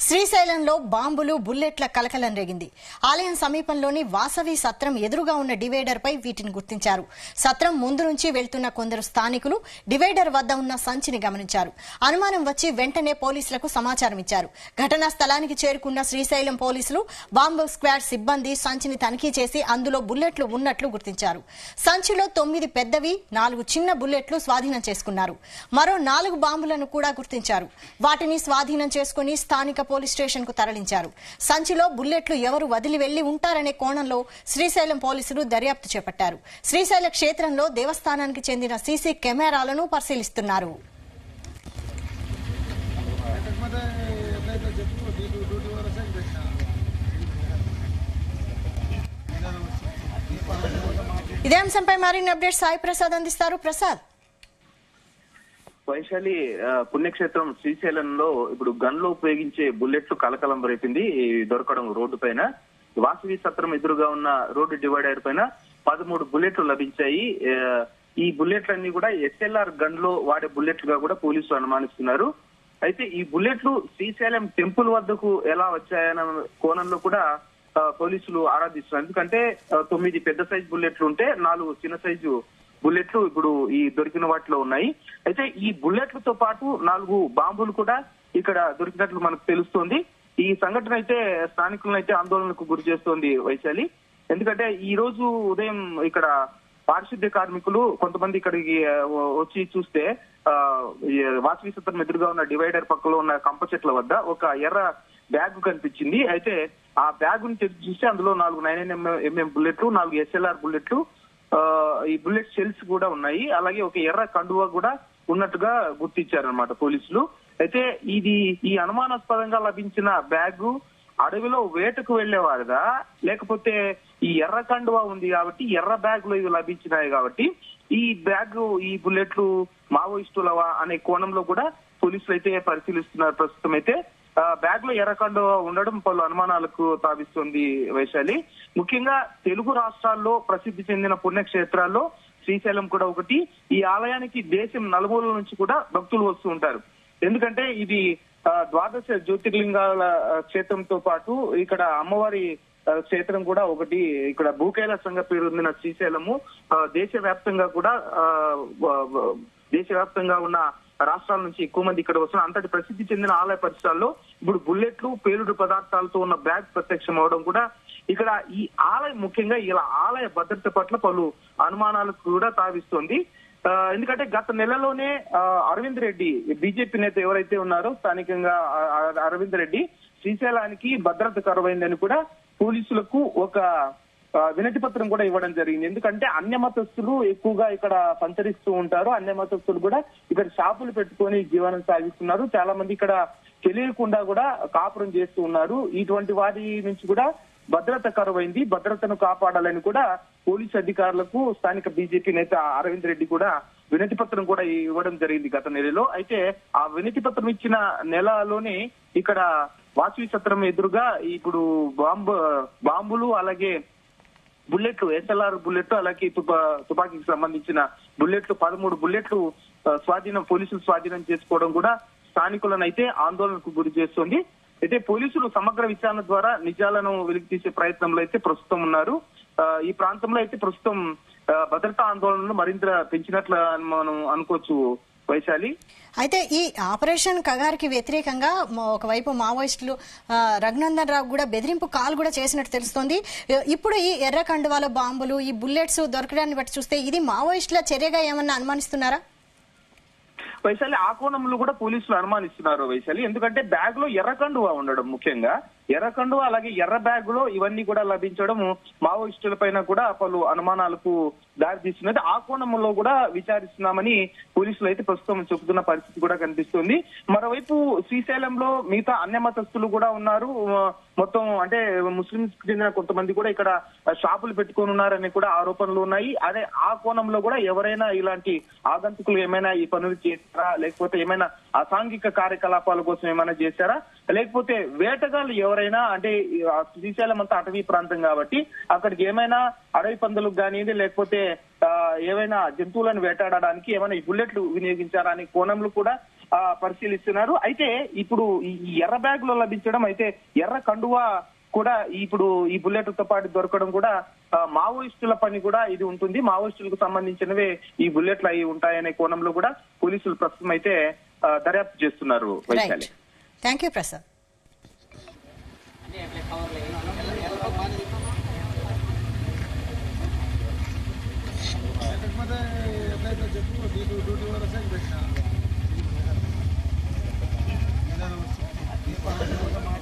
శ్రీశైలంలో బాంబులు బుల్లెట్ల కలకలం రేగింది. ఆలయం సమీపంలోని వాసవి సత్రం ఎదురుగా ఉన్న డివైడర్ పై వీటిని గుర్తించారు. సత్రం ముందు నుంచి వెళ్తున్న కొందరు స్థానికులు డివైడర్ వద్ద ఉన్న సంచిని గమనించారు. అనుమానం వచ్చి వెంటనే పోలీసులకు సమాచారం ఇచ్చారు. ఘటనా స్థలానికి చేరుకున్న శ్రీశైలం పోలీసులు బాంబు స్క్వాడ్ సిబ్బంది సంచిని తనిఖీ చేసి అందులో బుల్లెట్లు ఉన్నట్లు గుర్తించారు. సంచిలో 9 పెద్దవి 4 చిన్న బుల్లెట్లు స్వాధీనం చేసుకున్నారు. మరో 4 బాంబులను కూడా గుర్తించారు. వాటిని స్వాధీనం చేసుకుని స్థానిక పోలీస్ స్టేషన్ కు తరలించారు. సంచిలో బుల్లెట్లు ఎవరు వదిలి వెళ్లి ఉంటారనే కోణంలో శ్రీశైలం పోలీసులు దర్యాప్తు చేపట్టారు. శ్రీశైల క్షేత్రంలో దేవస్థానానికి చెందిన సీసీ కెమెరాలను పరిశీలిస్తున్నారు. ఇదే అంశంపై మరిన్ని అప్డేట్స్ సాయి ప్రసాద్ అందిస్తారు. ప్రసాద్. వైశాలి, పుణ్యక్షేత్రం శ్రీశైలంలో ఇప్పుడు గన్లో ఉపయోగించే బుల్లెట్లు కలకలం రేపింది. దొరకడం రోడ్డు పైన వాసవి సత్రం ఎదురుగా ఉన్న రోడ్డు డివైడర్ పైన 13 బుల్లెట్లు లభించాయి. ఈ బుల్లెట్లన్నీ కూడా ఎస్ఎల్ఆర్ గన్ లో వాడే బుల్లెట్లుగా కూడా పోలీసులు అనుమానిస్తున్నారు. అయితే ఈ బుల్లెట్లు శ్రీశైలం టెంపుల్ వద్దకు ఎలా వచ్చాయన్న కోణంలో కూడా పోలీసులు ఆరాధిస్తున్నారు. ఎందుకంటే 9 పెద్ద సైజు బుల్లెట్లు ఉంటే 4 చిన్న సైజు బుల్లెట్లు ఇప్పుడు ఈ దొరికిన వాటిలో ఉన్నాయి. అయితే ఈ బుల్లెట్లతో పాటు 4 బాంబులు కూడా ఇక్కడ దొరికినట్లు మనకు తెలుస్తోంది. ఈ సంఘటన అయితే స్థానికులను అయితే ఆందోళనకు గురి చేస్తోంది వైశాలి. ఎందుకంటే ఈ రోజు ఉదయం ఇక్కడ పారిశుద్ధ్య కార్మికులు కొంతమంది ఇక్కడికి వచ్చి చూస్తే వాసవి సత్రం ఎదురుగా ఉన్న డివైడర్ పక్కలో ఉన్న కంప చెట్ల వద్ద ఒక ఎర్ర బ్యాగ్ కనిపించింది. అయితే ఆ బ్యాగ్ ను తెరిచి చూస్తే అందులో 4 9mm బుల్లెట్లు, 4 SLR బుల్లెట్లు, ఈ బుల్లెట్ షెల్స్ కూడా ఉన్నాయి. అలాగే ఒక ఎర్ర కండువా కూడా ఉన్నట్టుగా గుర్తించారనమాట పోలీసులు. అయితే ఈ అనుమానాస్పదంగా లభించిన బ్యాగ్ అడవిలో వేటకు వెళ్లేవారుగా, లేకపోతే ఈ ఎర్ర కండువా ఉంది కాబట్టి ఎర్ర బ్యాగ్ లో ఇవి లభించినాయి కాబట్టి ఈ బ్యాగ్ ఈ బుల్లెట్లు మావోయిస్టులవా అనే కోణంలో కూడా పోలీసులు అయితే పరిశీలిస్తున్నారు. ప్రస్తుతం అయితే బ్యాగ్ లో ఎర్రకండు ఉండడం పలు అనుమానాలకు తావిస్తుంది వైశాలి. ముఖ్యంగా తెలుగు రాష్ట్రాల్లో ప్రసిద్ధి చెందిన పుణ్యక్షేత్రాల్లో శ్రీశైలం కూడా ఒకటి. ఈ ఆలయానికి దేశం నలుమూలల నుంచి కూడా భక్తులు వస్తూ ఉంటారు. ఎందుకంటే ఇది 12 జ్యోతిర్లింగాల క్షేత్రంతో పాటు ఇక్కడ అమ్మవారి క్షేత్రం కూడా ఒకటి. ఇక్కడ భూకైలాసంగా పేరొందిన శ్రీశైలము దేశవ్యాప్తంగా ఉన్న రాష్ట్రాల నుంచి ఎక్కువ మంది ఇక్కడ వస్తున్నారు. అంతటి ప్రసిద్ధి చెందిన ఆలయ పరిసరాల్లో ఇప్పుడు బుల్లెట్లు, పేలుడు పదార్థాలతో ఉన్న బ్యాగ్ ప్రత్యక్షం అవడం కూడా ఇక్కడ ఈ ఆలయం ముఖ్యంగా ఇలా ఆలయ భద్రత పట్ల పలు అనుమానాలకు కూడా తావిస్తోంది. ఎందుకంటే గత నెలలోనే అరవింద్ రెడ్డి, బీజేపీ నేత ఎవరైతే ఉన్నారో స్థానికంగా అరవింద్ రెడ్డి శ్రీశైలానికి భద్రత కరువైందని కూడా పోలీసులకు ఒక వినతి పత్రం కూడా ఇవ్వడం జరిగింది. ఎందుకంటే అన్య మతస్థులు ఎక్కువగా ఇక్కడ సంచరిస్తూ ఉంటారు. అన్య మతస్థులు కూడా ఇక్కడ షాపులు పెట్టుకొని జీవనం సాగిస్తున్నారు. చాలా మంది ఇక్కడ తెలియకుండా కూడా కాపురం చేస్తూ ఉన్నారు. ఇటువంటి వారి నుంచి కూడా భద్రత కరువైంది. భద్రతను కాపాడాలని కూడా పోలీసు అధికారులకు స్థానిక బీజేపీ నేత అరవింద్ రెడ్డి కూడా వినతి పత్రం కూడా ఇవ్వడం జరిగింది గత నెలలో. అయితే ఆ వినతి పత్రం ఇచ్చిన నెలలోనే ఇక్కడ వాసవి సత్రం ఎదురుగా ఇప్పుడు బాంబులు అలాగే బుల్లెట్లు, SLR బుల్లెట్లు, అలాగే తుపాకీకి సంబంధించిన బుల్లెట్లు 13 బుల్లెట్లు పోలీసులు స్వాధీనం చేసుకోవడం కూడా స్థానికులను అయితే ఆందోళనకు గురి చేస్తోంది. అయితే పోలీసులు సమగ్ర విచారణ ద్వారా నిజాలను వెలికి తీసే ప్రయత్నంలో అయితే ప్రస్తుతం ఉన్నారు. ఈ ప్రాంతంలో అయితే ప్రస్తుతం భద్రతా ఆందోళనలు మరింత పెంచినట్లు మనం అనుకోవచ్చు వైశాలి. అయితే ఈ ఆపరేషన్ కగార్కి వ్యతిరేకంగా ఒకవైపు మావోయిస్టులు రఘునందన్ రావు కూడా బెదిరింపు కాల్ కూడా చేసినట్టు తెలుస్తోంది. ఇప్పుడు ఈ ఎర్ర కండువాల బాంబులు, ఈ బుల్లెట్స్ దొరకడాన్ని బట్టి చూస్తే ఇది మావోయిస్టుల చర్యగా ఏమన్నా అనుమానిస్తున్నారా వైశాలి? ఆ కోణంలో కూడా పోలీసులు అనుమానిస్తున్నారు వైశాలి. ఎందుకంటే బ్యాగ్ లో ఎర్ర కండువా ఉండడం, ముఖ్యంగా ఎర్ర కండువా అలాగే ఎర్ర బ్యాగ్ లో ఇవన్నీ కూడా లభించడం మావోయిస్టుల పైన కూడా పలు అనుమానాలకు దారితీస్తున్నది. ఆ కోణంలో కూడా విచారిస్తున్నామని పోలీసులు అయితే ప్రస్తుతం చెబుతున్న పరిస్థితి కూడా కనిపిస్తుంది. మరోవైపు శ్రీశైలంలో మిగతా అన్య మతస్థులు కూడా ఉన్నారు. మొత్తం అంటే ముస్లింస్ కి చెందిన కొంతమంది కూడా ఇక్కడ షాపులు పెట్టుకొని ఉన్నారని కూడా ఆరోపణలు ఉన్నాయి. అదే ఆ కోణంలో కూడా ఎవరైనా ఇలాంటి ఆగంతుకులు ఏమైనా ఈ పనులు చేశారా, లేకపోతే ఏమైనా అసాంఘిక కార్యకలాపాల కోసం ఏమైనా చేశారా, లేకపోతే వేటగాళ్ళు ఎవరైనా, అంటే శ్రీశైలం అంతా అటవీ ప్రాంతం కాబట్టి అక్కడికి ఏమైనా అడవి పందులకు కానివ్వండి, లేకపోతే ఏవైనా జంతువులను వేటాడడానికి ఏమైనా ఈ బుల్లెట్లు వినియోగించారా అనే కోణంలో కూడా పరిశీలిస్తున్నారు. అయితే ఇప్పుడు ఈ ఎర్ర బ్యాగ్ లో లభించడం, అయితే ఎర్ర కండువా కూడా ఇప్పుడు ఈ బుల్లెట్ తో పాటు దొరకడం కూడా మావోయిస్టుల పని కూడా ఇది ఉంటుంది. మావోయిస్టులకు సంబంధించినవే ఈ బుల్లెట్లు అయి ఉంటాయనే కోణంలో కూడా పోలీసులు ప్రస్తుతం అయితే దర్యాప్తు చేస్తున్నారు. Vaishali. Thank you Prasad. Duty